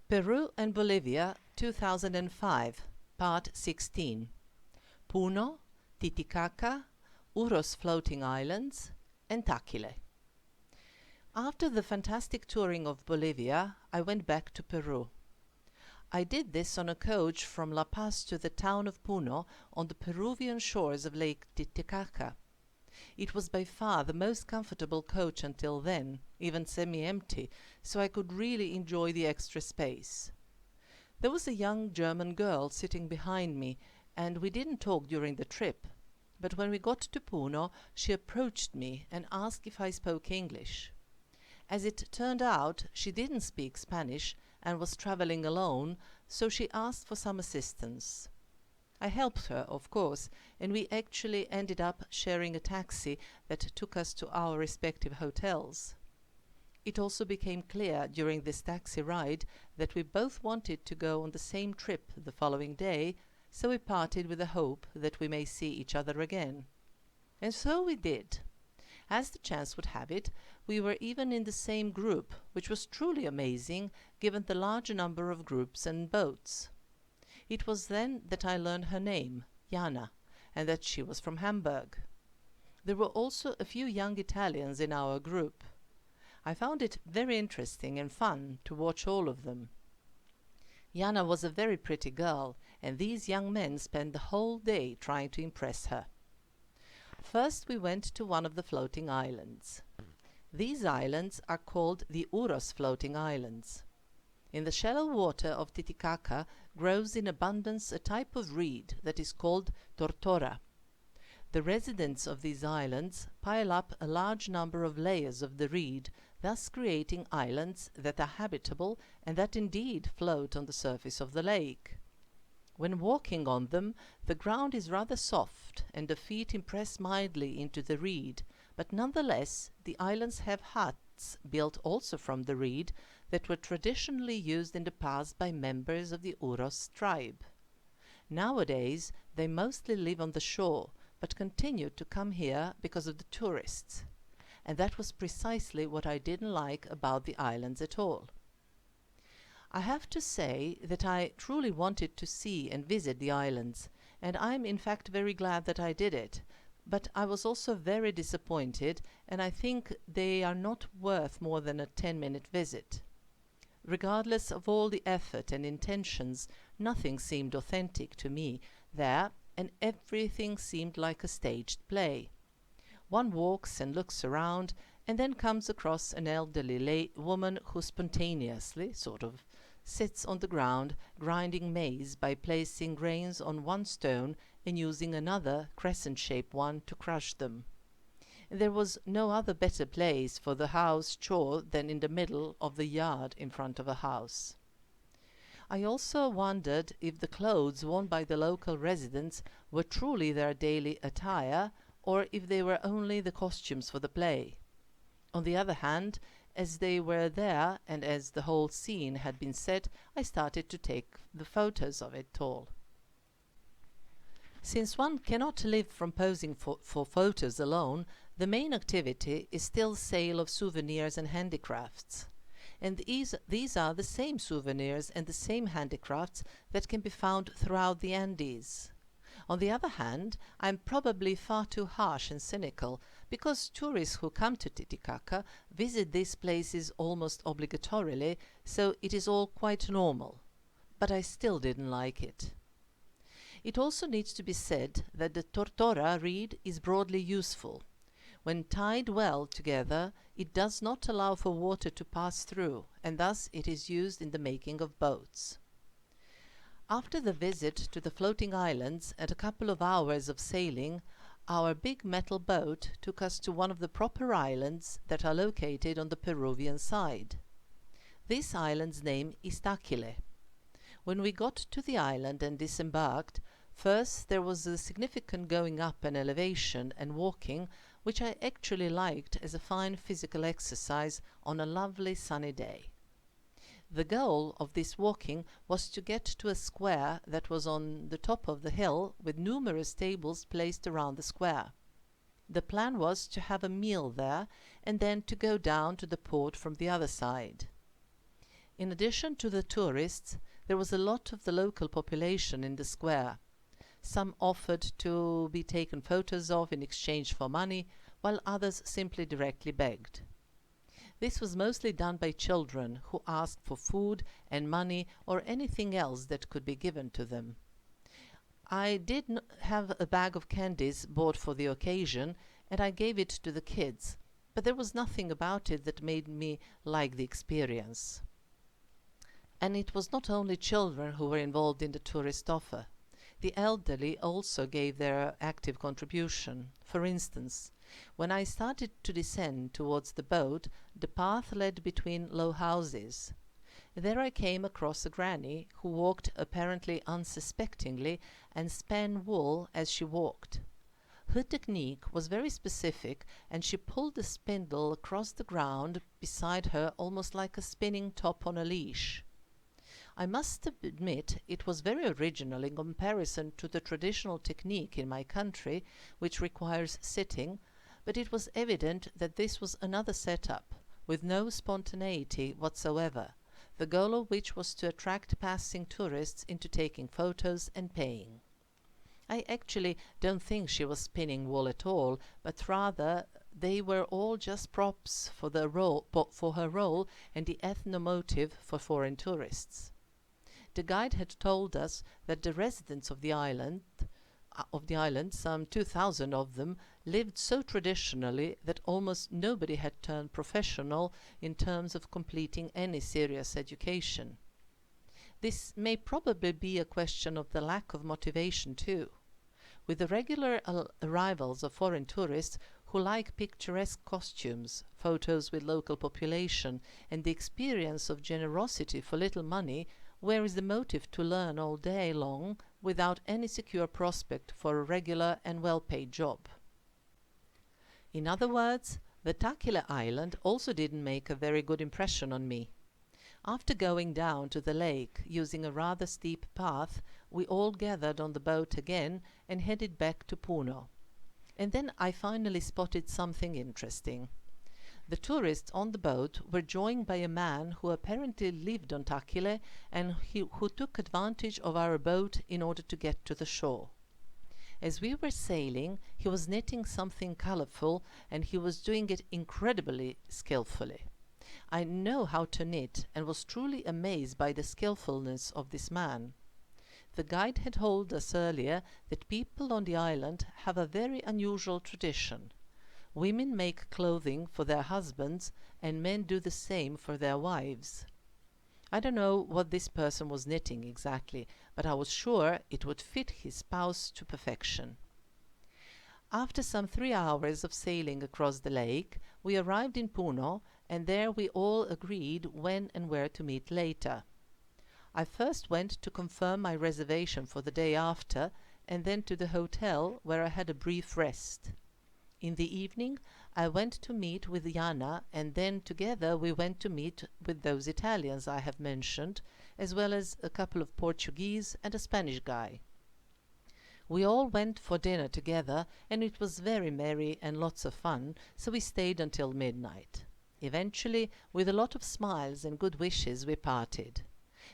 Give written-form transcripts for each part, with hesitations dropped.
Peru and Bolivia, 2005, Part 16. Puno, Titicaca, Uros floating islands, and Taquile. After the fantastic touring of Bolivia, I went back to Peru. I did this on a coach from La Paz to the town of Puno on the Peruvian shores of Lake Titicaca. It was by far the most comfortable coach until then, even semi-empty, so I could really enjoy the extra space. There was a young German girl sitting behind me, and we didn't talk during the trip. But when we got to Puno, she approached me and asked if I spoke English. As it turned out, she didn't speak Spanish and was traveling alone, so she asked for some assistance. I helped her, of course, and we actually ended up sharing a taxi that took us to our respective hotels. It also became clear during this taxi ride that we both wanted to go on the same trip the following day, so we parted with the hope that we may see each other again. And so we did. As the chance would have it, we were even in the same group, which was truly amazing given the large number of groups and boats. It was then that I learned her name, Jana, and that she was from Hamburg. There were also a few young Italians in our group. I found it very interesting and fun to watch all of them. Jana was a very pretty girl, and these young men spent the whole day trying to impress her. First we went to one of the floating islands. These islands are called the Uros floating islands. In the shallow water of Titicaca grows in abundance a type of reed that is called tortora. The residents of these islands pile up a large number of layers of the reed, thus creating islands that are habitable and that indeed float on the surface of the lake. When walking on them, the ground is rather soft and the feet impress mildly into the reed, but nonetheless the islands have huts built also from the reed that were traditionally used in the past by members of the Uros tribe. Nowadays they mostly live on the shore, but continue to come here because of the tourists. And that was precisely what I didn't like about the islands at all. I have to say that I truly wanted to see and visit the islands, and I am in fact very glad that I did it, but I was also very disappointed, and I think they are not worth more than a 10-minute visit. Regardless of all the effort and intentions, nothing seemed authentic to me there, and everything seemed like a staged play. One walks and looks around, and then comes across an elderly woman who spontaneously, sits on the ground grinding maize by placing grains on one stone and using another crescent-shaped one to crush them. There was no other better place for the house chore than in the middle of the yard in front of a house. I also wondered if the clothes worn by the local residents were truly their daily attire, or if they were only the costumes for the play. On the other hand, as they were there, and as the whole scene had been set, I started to take the photos of it all. Since one cannot live from posing for photos alone, the main activity is still sale of souvenirs and handicrafts. And these are the same souvenirs and the same handicrafts that can be found throughout the Andes. On the other hand, I am probably far too harsh and cynical, because tourists who come to Titicaca visit these places almost obligatorily, so it is all quite normal. But I still didn't like it. It also needs to be said that the tortora reed is broadly useful. When tied well together, it does not allow for water to pass through, and thus it is used in the making of boats. After the visit to the floating islands and a couple of hours of sailing, our big metal boat took us to one of the proper islands that are located on the Peruvian side. This island's name is Taquile. When we got to the island and disembarked, first there was a significant going up an elevation and walking, which I actually liked as a fine physical exercise on a lovely sunny day. The goal of this walking was to get to a square that was on the top of the hill with numerous tables placed around the square. The plan was to have a meal there and then to go down to the port from the other side. In addition to the tourists, there was a lot of the local population in the square. Some offered to be taken photos of in exchange for money, while others simply directly begged. This was mostly done by children who asked for food and money or anything else that could be given to them. I did have a bag of candies bought for the occasion, and I gave it to the kids, but there was nothing about it that made me like the experience. And it was not only children who were involved in the tourist offer. The elderly also gave their active contribution. For instance, when I started to descend towards the boat, the path led between low houses. There I came across a granny who walked apparently unsuspectingly and span wool as she walked. Her technique was very specific, and she pulled the spindle across the ground beside her almost like a spinning top on a leash. I must admit it was very original in comparison to the traditional technique in my country, which requires sitting, but it was evident that this was another setup, with no spontaneity whatsoever, the goal of which was to attract passing tourists into taking photos and paying. I actually don't think she was spinning wool at all, but rather they were all just props for her role and the ethnomotive for foreign tourists. The guide had told us that the residents of the island, some 2,000 of them, lived so traditionally that almost nobody had turned professional in terms of completing any serious education. This may probably be a question of the lack of motivation too. With the regular arrivals of foreign tourists who like picturesque costumes, photos with local population, and the experience of generosity for little money, where is the motive to learn all day long without any secure prospect for a regular and well-paid job? In other words, the Taquile island also didn't make a very good impression on me. After going down to the lake using a rather steep path, we all gathered on the boat again and headed back to Puno. And then I finally spotted something interesting. The tourists on the boat were joined by a man who apparently lived on Taquile and who took advantage of our boat in order to get to the shore. As we were sailing, he was knitting something colorful, and he was doing it incredibly skillfully. I know how to knit and was truly amazed by the skillfulness of this man. The guide had told us earlier that people on the island have a very unusual tradition. Women make clothing for their husbands, and men do the same for their wives. I don't know what this person was knitting exactly, but I was sure it would fit his spouse to perfection. After some 3 hours of sailing across the lake, we arrived in Puno, and there we all agreed when and where to meet later. I first went to confirm my reservation for the day after, and then to the hotel where I had a brief rest. In the evening, I went to meet with Jana, and then together we went to meet with those Italians I have mentioned, as well as a couple of Portuguese and a Spanish guy. We all went for dinner together, and it was very merry and lots of fun, so we stayed until midnight. Eventually, with a lot of smiles and good wishes, we parted.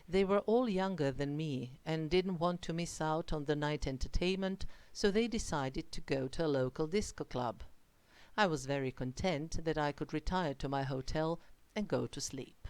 They were all younger than me and didn't want to miss out on the night entertainment, so they decided to go to a local disco club. I was very content that I could retire to my hotel and go to sleep.